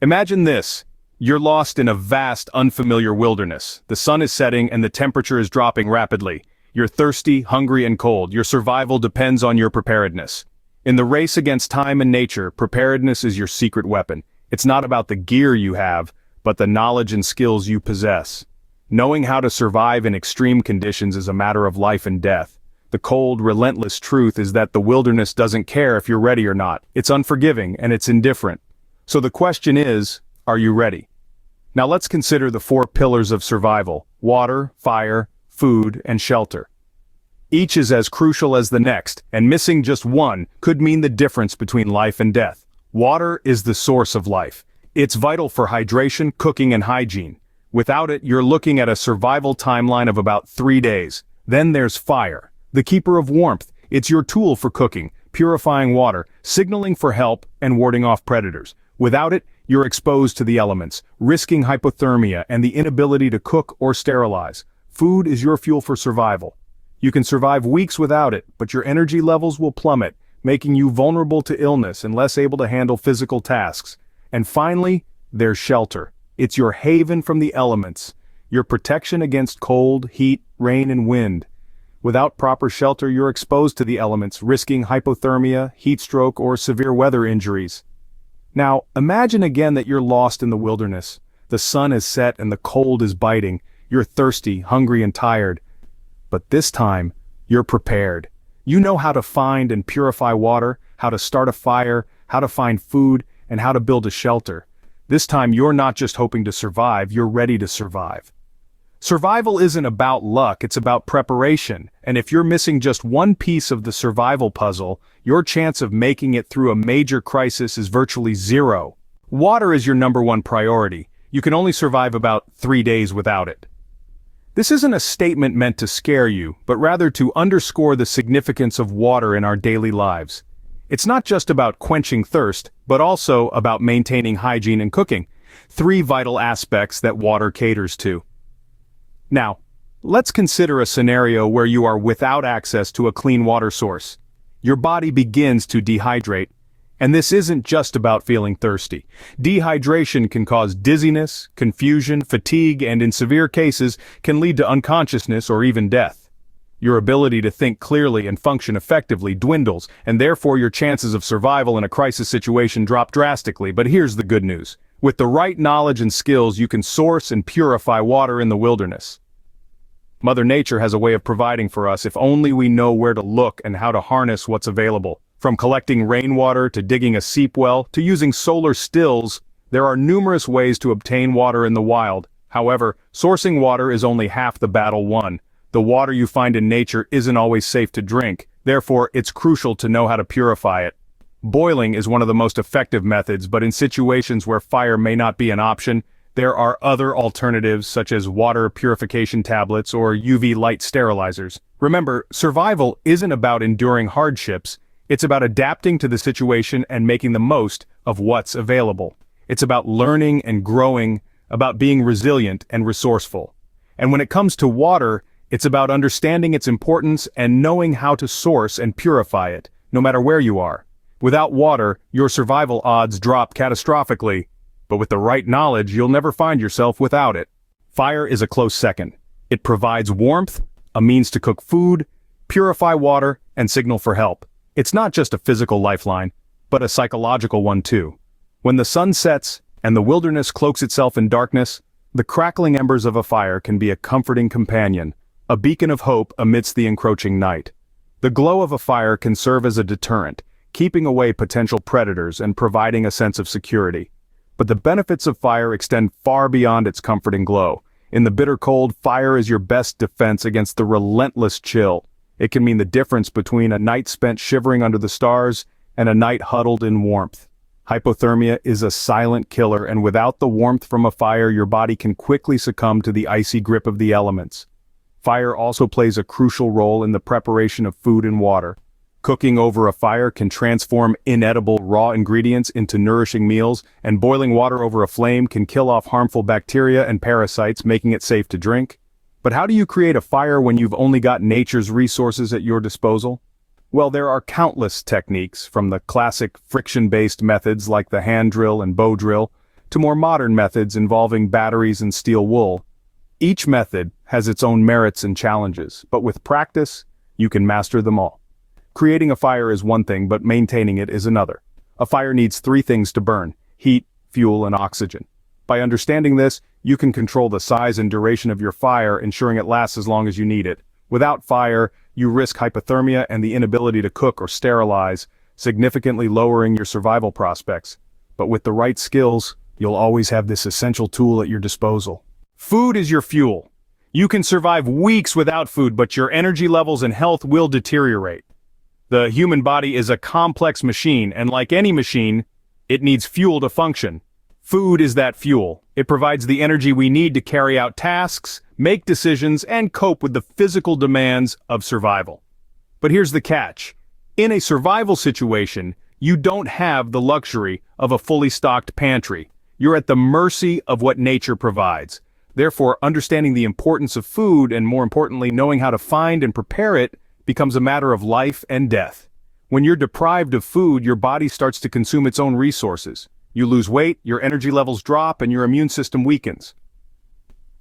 Imagine this. You're lost in a vast, unfamiliar wilderness. The sun is setting and the temperature is dropping rapidly. You're thirsty, hungry, and cold. Your survival depends on your preparedness. In the race against time and nature, preparedness is your secret weapon. It's not about the gear you have, but the knowledge and skills you possess. Knowing how to survive in extreme conditions is a matter of life and death. The cold, relentless truth is that the wilderness doesn't care if you're ready or not. It's unforgiving and it's indifferent. So the question is, are you ready? Now let's consider the 4 pillars of survival: water, fire, food, and shelter. Each is as crucial as the next, and missing just one could mean the difference between life and death. Water is the source of life. It's vital for hydration, cooking, and hygiene. Without it, you're looking at a survival timeline of about 3 days. Then there's fire, the keeper of warmth. It's your tool for cooking, purifying water, signaling for help, and warding off predators. Without it, you're exposed to the elements, risking hypothermia and the inability to cook or sterilize. Food is your fuel for survival. You can survive weeks without it, but your energy levels will plummet, making you vulnerable to illness and less able to handle physical tasks. And finally, there's shelter. It's your haven from the elements, your protection against cold, heat, rain, and wind. Without proper shelter, you're exposed to the elements, risking hypothermia, heat stroke, or severe weather injuries. Now, imagine again that you're lost in the wilderness. The sun is set and the cold is biting. You're thirsty, hungry, and tired. But this time, you're prepared. You know how to find and purify water, how to start a fire, how to find food, and how to build a shelter. This time, you're not just hoping to survive, you're ready to survive. Survival isn't about luck, it's about preparation, and if you're missing just one piece of the survival puzzle, your chance of making it through a major crisis is virtually zero. Water is your #1 priority. You can only survive about 3 days without it. This isn't a statement meant to scare you, but rather to underscore the significance of water in our daily lives. It's not just about quenching thirst, but also about maintaining hygiene and cooking, 3 vital aspects that water caters to. Now, let's consider a scenario where you are without access to a clean water source. Your body begins to dehydrate, and this isn't just about feeling thirsty. Dehydration can cause dizziness, confusion, fatigue, and in severe cases, can lead to unconsciousness or even death. Your ability to think clearly and function effectively dwindles, and therefore your chances of survival in a crisis situation drop drastically. But here's the good news. With the right knowledge and skills, you can source and purify water in the wilderness. Mother Nature has a way of providing for us if only we know where to look and how to harness what's available. From collecting rainwater to digging a seep well to using solar stills, there are numerous ways to obtain water in the wild. However, sourcing water is only half the battle won. The water you find in nature isn't always safe to drink, therefore it's crucial to know how to purify it. Boiling is one of the most effective methods, but in situations where fire may not be an option, there are other alternatives such as water purification tablets or UV light sterilizers. Remember, survival isn't about enduring hardships, it's about adapting to the situation and making the most of what's available. It's about learning and growing, about being resilient and resourceful. And when it comes to water, it's about understanding its importance and knowing how to source and purify it, no matter where you are. Without water, your survival odds drop catastrophically. But with the right knowledge, you'll never find yourself without it. Fire is a close second. It provides warmth, a means to cook food, purify water, and signal for help. It's not just a physical lifeline, but a psychological one too. When the sun sets and the wilderness cloaks itself in darkness, the crackling embers of a fire can be a comforting companion, a beacon of hope amidst the encroaching night. The glow of a fire can serve as a deterrent, keeping away potential predators and providing a sense of security. But the benefits of fire extend far beyond its comforting glow. In the bitter cold, fire is your best defense against the relentless chill. It can mean the difference between a night spent shivering under the stars and a night huddled in warmth. Hypothermia is a silent killer, and without the warmth from a fire, your body can quickly succumb to the icy grip of the elements. Fire also plays a crucial role in the preparation of food and water. Cooking over a fire can transform inedible raw ingredients into nourishing meals, and boiling water over a flame can kill off harmful bacteria and parasites, making it safe to drink. But how do you create a fire when you've only got nature's resources at your disposal? Well, there are countless techniques, from the classic friction-based methods like the hand drill and bow drill, to more modern methods involving batteries and steel wool. Each method has its own merits and challenges, but with practice, you can master them all. Creating a fire is one thing, but maintaining it is another. A fire needs three things to burn: heat, fuel, and oxygen. By understanding this, you can control the size and duration of your fire, ensuring it lasts as long as you need it. Without fire, you risk hypothermia and the inability to cook or sterilize, significantly lowering your survival prospects. But with the right skills, you'll always have this essential tool at your disposal. Food is your fuel. You can survive weeks without food, but your energy levels and health will deteriorate. The human body is a complex machine, and like any machine, it needs fuel to function. Food is that fuel. It provides the energy we need to carry out tasks, make decisions, and cope with the physical demands of survival. But here's the catch. In a survival situation, you don't have the luxury of a fully stocked pantry. You're at the mercy of what nature provides. Therefore, understanding the importance of food, and more importantly, knowing how to find and prepare it, becomes a matter of life and death. When you're deprived of food, your body starts to consume its own resources. You lose weight, your energy levels drop, and your immune system weakens.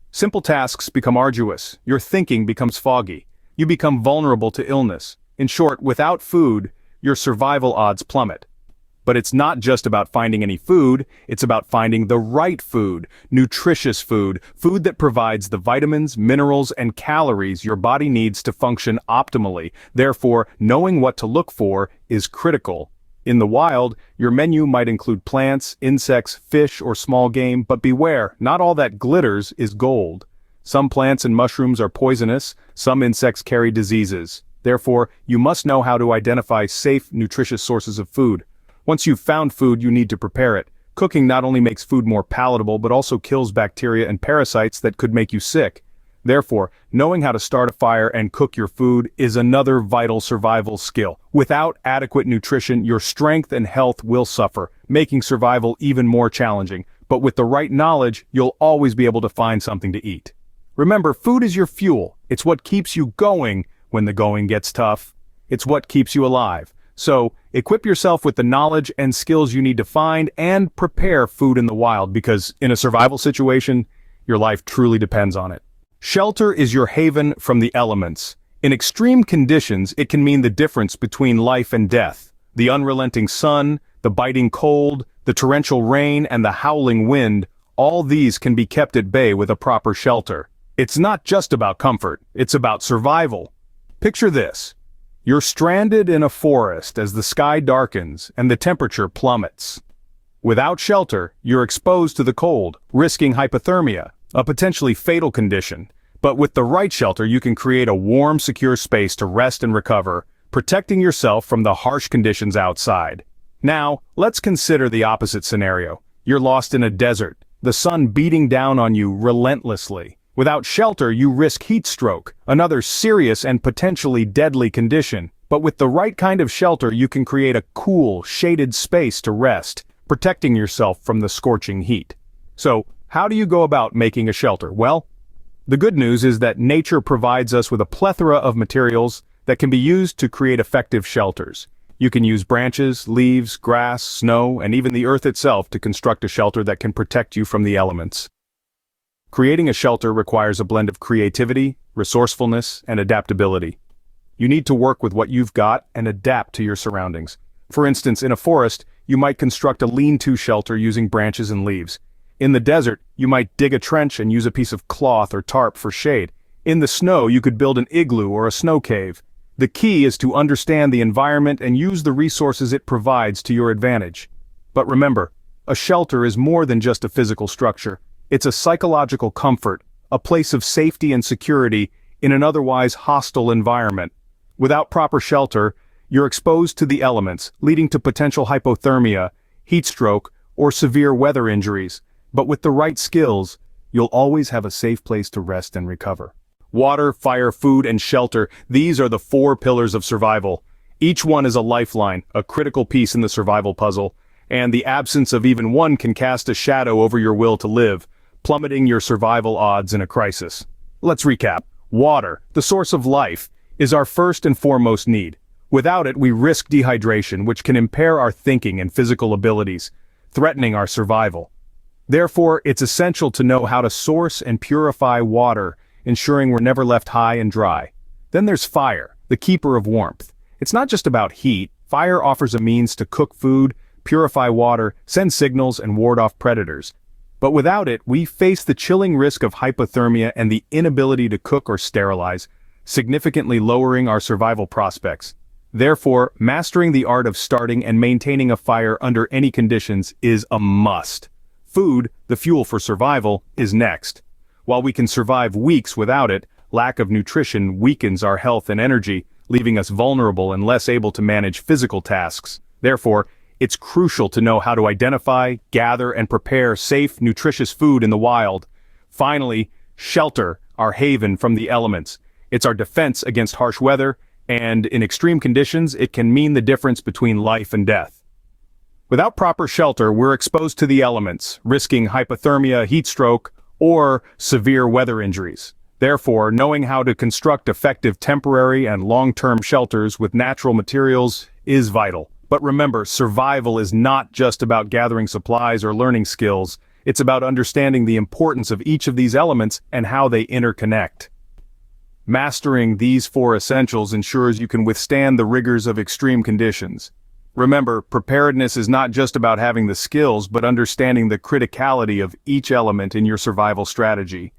Simple tasks become arduous. Your thinking becomes foggy. You become vulnerable to illness. In short, without food, your survival odds plummet. But it's not just about finding any food, it's about finding the right food, nutritious food, food that provides the vitamins, minerals, and calories your body needs to function optimally. Therefore, knowing what to look for is critical. In the wild, your menu might include plants, insects, fish, or small game, but beware, not all that glitters is gold. Some plants and mushrooms are poisonous, some insects carry diseases. Therefore, you must know how to identify safe, nutritious sources of food. Once you've found food, you need to prepare it. Cooking not only makes food more palatable, but also kills bacteria and parasites that could make you sick. Therefore, knowing how to start a fire and cook your food is another vital survival skill. Without adequate nutrition, your strength and health will suffer, making survival even more challenging. But with the right knowledge, you'll always be able to find something to eat. Remember, food is your fuel. It's what keeps you going when the going gets tough. It's what keeps you alive. So, equip yourself with the knowledge and skills you need to find and prepare food in the wild, because in a survival situation, your life truly depends on it. Shelter is your haven from the elements. In extreme conditions, it can mean the difference between life and death. The unrelenting sun, the biting cold, the torrential rain, and the howling wind, all these can be kept at bay with a proper shelter. It's not just about comfort, it's about survival. Picture this. You're stranded in a forest as the sky darkens and the temperature plummets. Without shelter, you're exposed to the cold, risking hypothermia, a potentially fatal condition. But with the right shelter, you can create a warm, secure space to rest and recover, protecting yourself from the harsh conditions outside. Now, let's consider the opposite scenario. You're lost in a desert, the sun beating down on you relentlessly. Without shelter, you risk heat stroke, another serious and potentially deadly condition. But with the right kind of shelter, you can create a cool, shaded space to rest, protecting yourself from the scorching heat. So, how do you go about making a shelter? Well, the good news is that nature provides us with a plethora of materials that can be used to create effective shelters. You can use branches, leaves, grass, snow, and even the earth itself to construct a shelter that can protect you from the elements. Creating a shelter requires a blend of creativity, resourcefulness, and adaptability. You need to work with what you've got and adapt to your surroundings. For instance, in a forest, you might construct a lean-to shelter using branches and leaves. In the desert, you might dig a trench and use a piece of cloth or tarp for shade. In the snow, you could build an igloo or a snow cave. The key is to understand the environment and use the resources it provides to your advantage. But remember, a shelter is more than just a physical structure. It's a psychological comfort, a place of safety and security in an otherwise hostile environment. Without proper shelter, you're exposed to the elements, leading to potential hypothermia, heat stroke, or severe weather injuries. But with the right skills, you'll always have a safe place to rest and recover. Water, fire, food, and shelter, these are the 4 pillars of survival. Each one is a lifeline, a critical piece in the survival puzzle, and the absence of even one can cast a shadow over your will to live, plummeting your survival odds in a crisis. Let's recap. Water, the source of life, is our first and foremost need. Without it, we risk dehydration, which can impair our thinking and physical abilities, threatening our survival. Therefore, it's essential to know how to source and purify water, ensuring we're never left high and dry. Then there's fire, the keeper of warmth. It's not just about heat. Fire offers a means to cook food, purify water, send signals, and ward off predators. But without it, we face the chilling risk of hypothermia and the inability to cook or sterilize, significantly lowering our survival prospects. Therefore, mastering the art of starting and maintaining a fire under any conditions is a must. Food, the fuel for survival, is next. While we can survive weeks without it, lack of nutrition weakens our health and energy, leaving us vulnerable and less able to manage physical tasks. Therefore, it's crucial to know how to identify, gather, and prepare safe, nutritious food in the wild. Finally, shelter, our haven from the elements. It's our defense against harsh weather, and in extreme conditions, it can mean the difference between life and death. Without proper shelter, we're exposed to the elements, risking hypothermia, heat stroke, or severe weather injuries. Therefore, knowing how to construct effective temporary and long-term shelters with natural materials is vital. But remember, survival is not just about gathering supplies or learning skills. It's about understanding the importance of each of these elements and how they interconnect. Mastering these 4 essentials ensures you can withstand the rigors of extreme conditions. Remember, preparedness is not just about having the skills, but understanding the criticality of each element in your survival strategy.